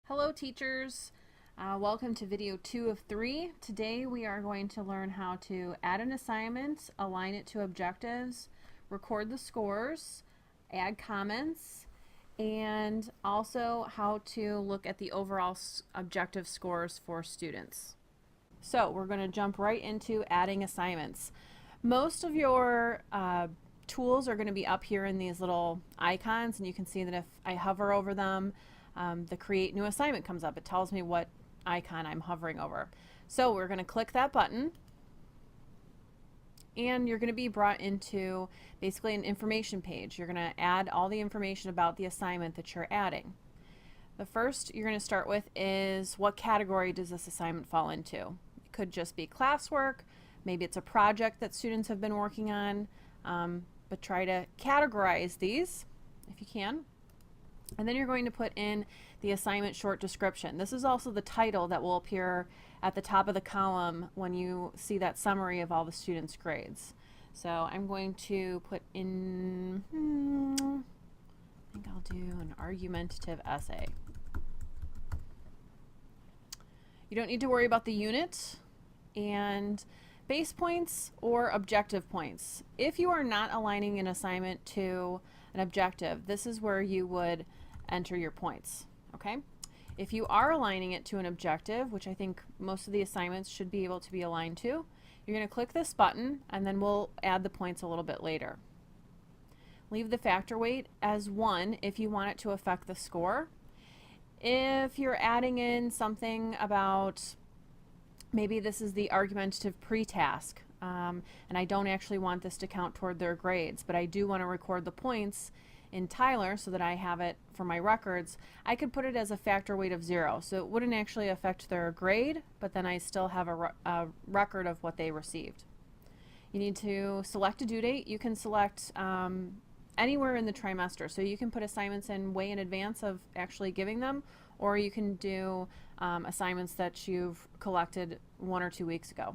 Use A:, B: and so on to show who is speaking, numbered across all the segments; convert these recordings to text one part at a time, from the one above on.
A: Hello teachers, welcome to video 2 of 3. Today we are going to learn how to add an assignment, align it to objectives, record the scores, add comments, and also how to look at the overall objective scores for students. So we're going to jump right into adding assignments. Most of your tools are going to be up here in these little icons, and you can see that if I hover over them, the create new assignment comes up. It tells me what icon I'm hovering over. So we're going to click that button, and you're going to be brought into basically an information page. You're going to add all the information about the assignment that you're adding. The first you're going to start with is what category does this assignment fall into? It could just be classwork, maybe it's a project that students have been working on, but try to categorize these if you can. And then you're going to put in the assignment short description. This is also the title that will appear at the top of the column when you see that summary of all the students' grades. So I'm going to put in, I think I'll do an argumentative essay. You don't need to worry about the unit and base points or objective points. If you are not aligning an assignment to an objective, this is where you would enter your points, okay? If you are aligning it to an objective, which I think most of the assignments should be able to be aligned to, you're going to click this button and then we'll add the points a little bit later. Leave the factor weight as 1 if you want it to affect the score. If you're adding in something about maybe this is the argumentative pre-task, and I don't actually want this to count toward their grades, but I do want to record the points in Tyler so that I have it for my records, I could put it as a factor weight of 0. So it wouldn't actually affect their grade, but then I still have a record of what they received. You need to select a due date. You can select anywhere in the trimester. So you can put assignments in way in advance of actually giving them, or you can do assignments that you've collected 1 or 2 weeks ago.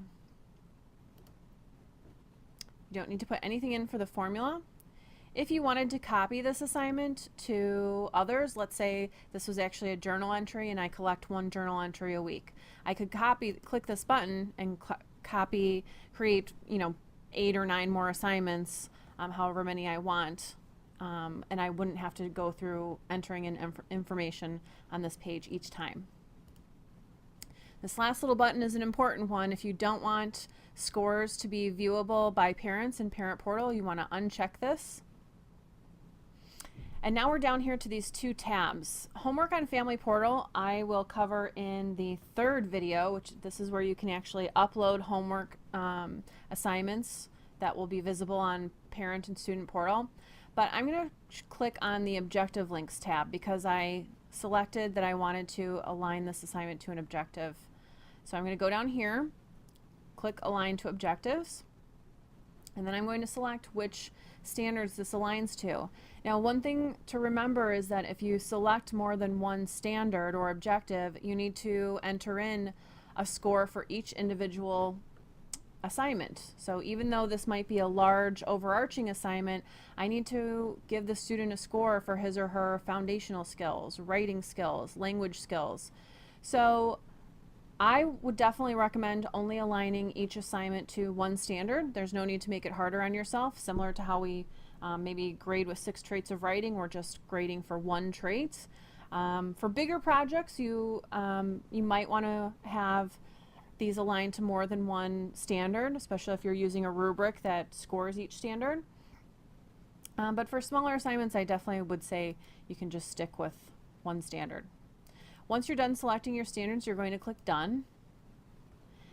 A: You don't need to put anything in for the formula. If you wanted to copy this assignment to others, let's say this was actually a journal entry and I collect 1 journal entry a week, I could click this button and copy, create 8 or 9 more assignments, however many I want, and I wouldn't have to go through entering in information on this page each time. This last little button is an important one. If you don't want scores to be viewable by parents in Parent Portal, you want to uncheck this. And now we're down here to these 2 tabs. Homework on Family Portal I will cover in the 3rd video, which this is where you can actually upload homework assignments that will be visible on Parent and Student Portal. But I'm going to click on the Objective Links tab because I selected that I wanted to align this assignment to an objective. So I'm going to go down here, click Align to Objectives, and then I'm going to select which standards this aligns to. Now, one thing to remember is that if you select more than one standard or objective, you need to enter in a score for each individual assignment. So even though this might be a large overarching assignment, I need to give the student a score for his or her foundational skills, writing skills, language skills. So I would definitely recommend only aligning each assignment to 1 standard. There's no need to make it harder on yourself, similar to how we maybe grade with 6 traits of writing. We're just grading for 1 trait. For bigger projects, you might want to have these aligned to more than 1 standard, especially if you're using a rubric that scores each standard. But for smaller assignments, I definitely would say you can just stick with 1 standard. Once you're done selecting your standards, you're going to click Done.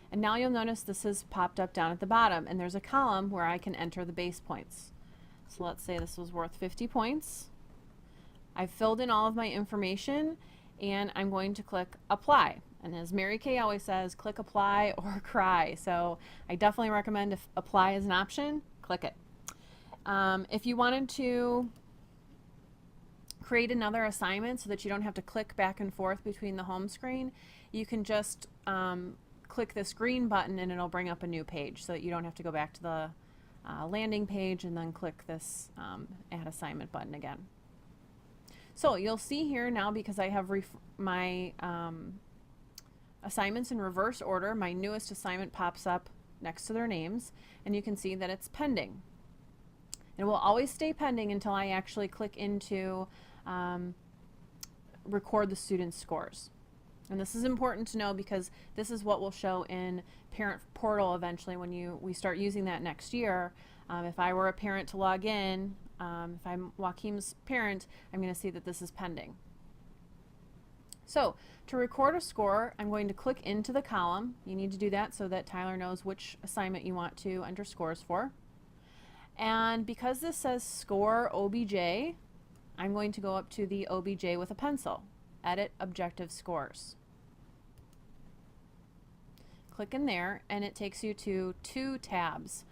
A: And now you'll notice this has popped up down at the bottom, and there's a column where I can enter the base points. So let's say this was worth 50 points. I've filled in all of my information, and I'm going to click Apply. And as Mary Kay always says, click Apply or cry. So I definitely recommend if Apply is an option, click it. If you wanted to create another assignment so that you don't have to click back and forth between the home screen, you can just click this green button and it'll bring up a new page so that you don't have to go back to the landing page and then click this Add Assignment button again. So you'll see here now, because I have my assignments in reverse order, my newest assignment pops up next to their names, and you can see that it's pending. It will always stay pending until I actually click into record the student's scores. And this is important to know because this is what will show in Parent Portal eventually when we start using that next year. If I were a parent to log in, if I'm Joaquim's parent, I'm going to see that this is pending. So to record a score, I'm going to click into the column. You need to do that so that Tyler knows which assignment you want to enter scores for. And because this says score OBJ, I'm going to go up to the OBJ with a pencil. Edit objective scores. Click in there and it takes you to 2 tabs.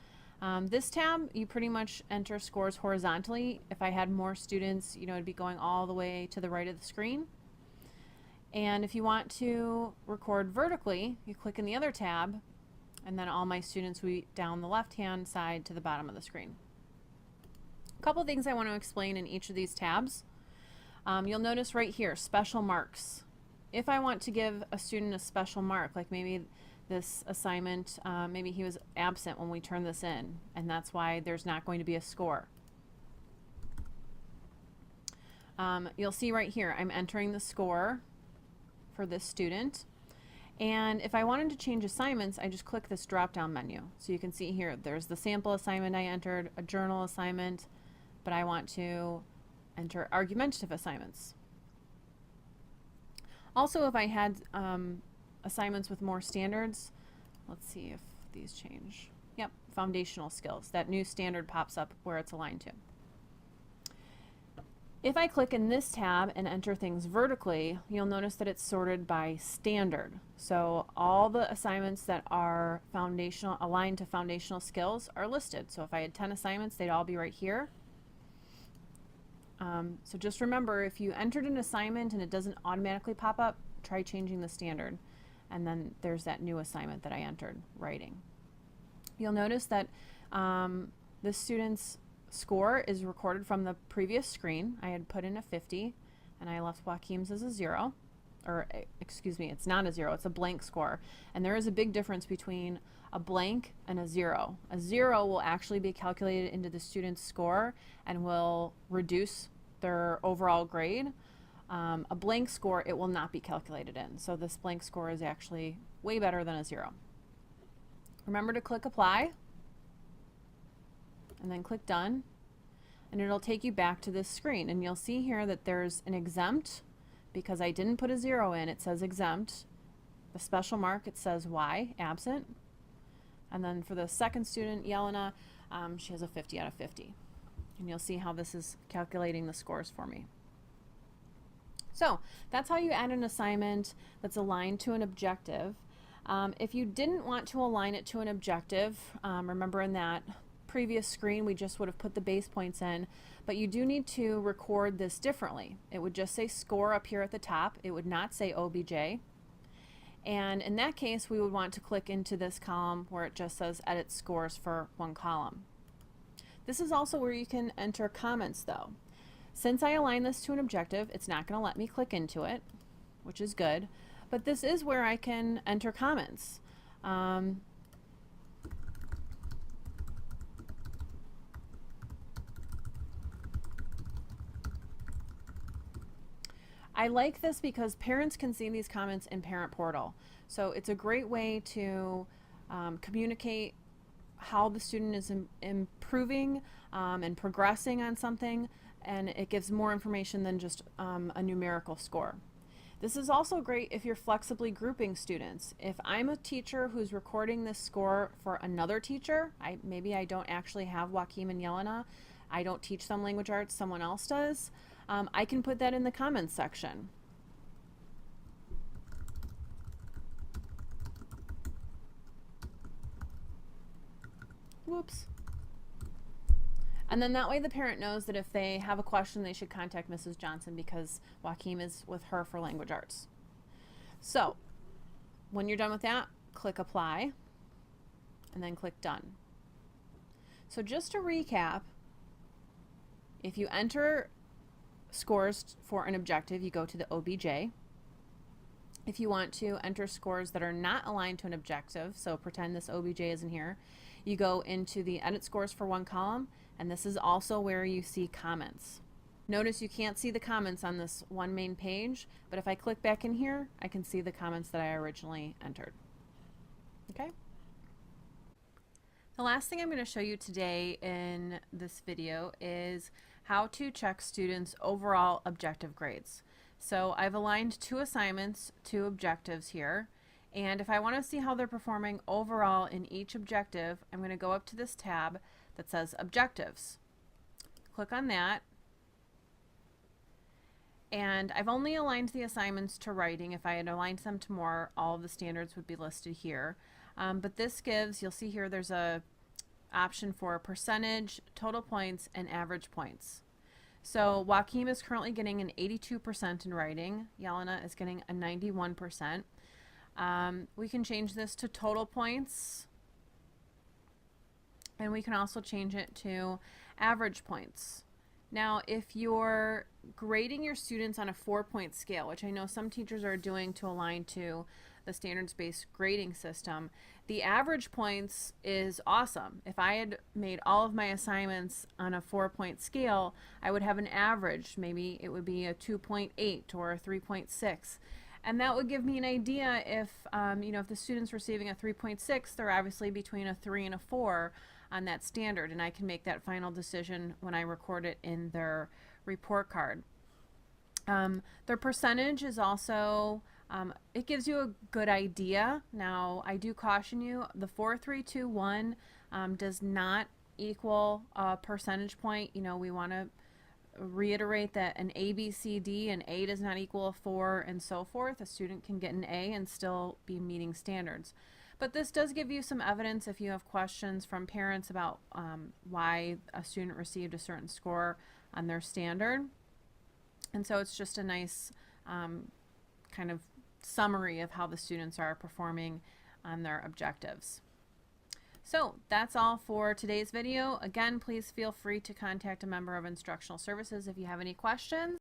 A: This tab, you pretty much enter scores horizontally. If I had more students, it'd be going all the way to the right of the screen. And if you want to record vertically, you click in the other tab, and then all my students will be down the left-hand side to the bottom of the screen. A couple things I want to explain in each of these tabs. You'll notice right here, special marks. If I want to give a student a special mark, like maybe this assignment, maybe he was absent when we turned this in, and that's why there's not going to be a score. You'll see right here, I'm entering the score for this student. And if I wanted to change assignments, I just click this drop-down menu. So you can see here, there's the sample assignment I entered, a journal assignment, but I want to enter argumentative assignments. Also, if I had assignments with more standards, let's see if these change. Yep, foundational skills. That new standard pops up where it's aligned to. If I click in this tab and enter things vertically, you'll notice that it's sorted by standard. So all the assignments that are aligned to foundational skills are listed. So if I had 10 assignments, they'd all be right here. So just remember, if you entered an assignment and it doesn't automatically pop up, try changing the standard. And then there's that new assignment that I entered, writing. You'll notice that this student's score is recorded from the previous screen. I had put in a 50 and I left Joaquim's as a 0. Or excuse me, it's not a 0, it's a blank score. And there is a big difference between a blank and a 0. A 0 will actually be calculated into the student's score and will reduce their overall grade. A blank score, it will not be calculated in. So this blank score is actually way better than a 0. Remember to click apply and then click done, and it'll take you back to this screen, and you'll see here that there's an exempt. Because I didn't put a 0 in, it says exempt. The special mark, it says Y, absent. And then for the second student, Yelena, she has a 50 out of 50. And you'll see how this is calculating the scores for me. So that's how you add an assignment that's aligned to an objective. If you didn't want to align it to an objective, remember in that previous screen we just would have put the base points in, but you do need to record this differently. It would just say score up here at the top. It would not say OBJ. And in that case, we would want to click into this column where it just says edit scores for one column. This is also where you can enter comments though. Since I align this to an objective, it's not going to let me click into it, which is good, but this is where I can enter comments. I like this because parents can see these comments in Parent Portal. So it's a great way to communicate how the student is improving and progressing on something, and it gives more information than just a numerical score. This is also great if you're flexibly grouping students. If I'm a teacher who's recording this score for another teacher, maybe I don't actually have Joaquim and Yelena, I don't teach them language arts, someone else does, I can put that in the comments section. Whoops. And then that way the parent knows that if they have a question, they should contact Mrs. Johnson because Joaquim is with her for language arts. So when you're done with that, click apply and then click done. So just to recap, if you enter scores for an objective, you go to the OBJ. If you want to enter scores that are not aligned to an objective, so pretend this OBJ isn't here, you go into the edit scores for one column, and this is also where you see comments. Notice you can't see the comments on this one main page, but if I click back in here, I can see the comments that I originally entered. Okay? The last thing I'm going to show you today in this video is how to check students' overall objective grades. So I've aligned 2 assignments, 2 objectives here, and if I want to see how they're performing overall in each objective, I'm going to go up to this tab that says Objectives. Click on that, and I've only aligned the assignments to writing. If I had aligned them to more, all of the standards would be listed here. But this gives, you'll see here, there's a option for percentage, total points, and average points. So Joaquim is currently getting an 82% in writing. Yelena is getting a 91%. We can change this to total points, and we can also change it to average points. Now, if you're grading your students on a 4-point scale, which I know some teachers are doing to align to the standards-based grading system, the average points is awesome. If I had made all of my assignments on a 4-point scale, I would have an average. Maybe it would be a 2.8 or a 3.6. And that would give me an idea if, if the student's receiving a 3.6, they're obviously between a 3 and a 4 on that standard, and I can make that final decision when I record it in their report card. Their percentage is also, it gives you a good idea. Now, I do caution you, the 4, 3, 2, 1 does not equal a percentage point. We want to reiterate that an A, B, C, D, and A does not equal a 4, and so forth. A student can get an A and still be meeting standards. But this does give you some evidence if you have questions from parents about why a student received a certain score on their standard. And so it's just a nice kind of summary of how the students are performing on their objectives. So that's all for today's video. Again, please feel free to contact a member of Instructional Services if you have any questions.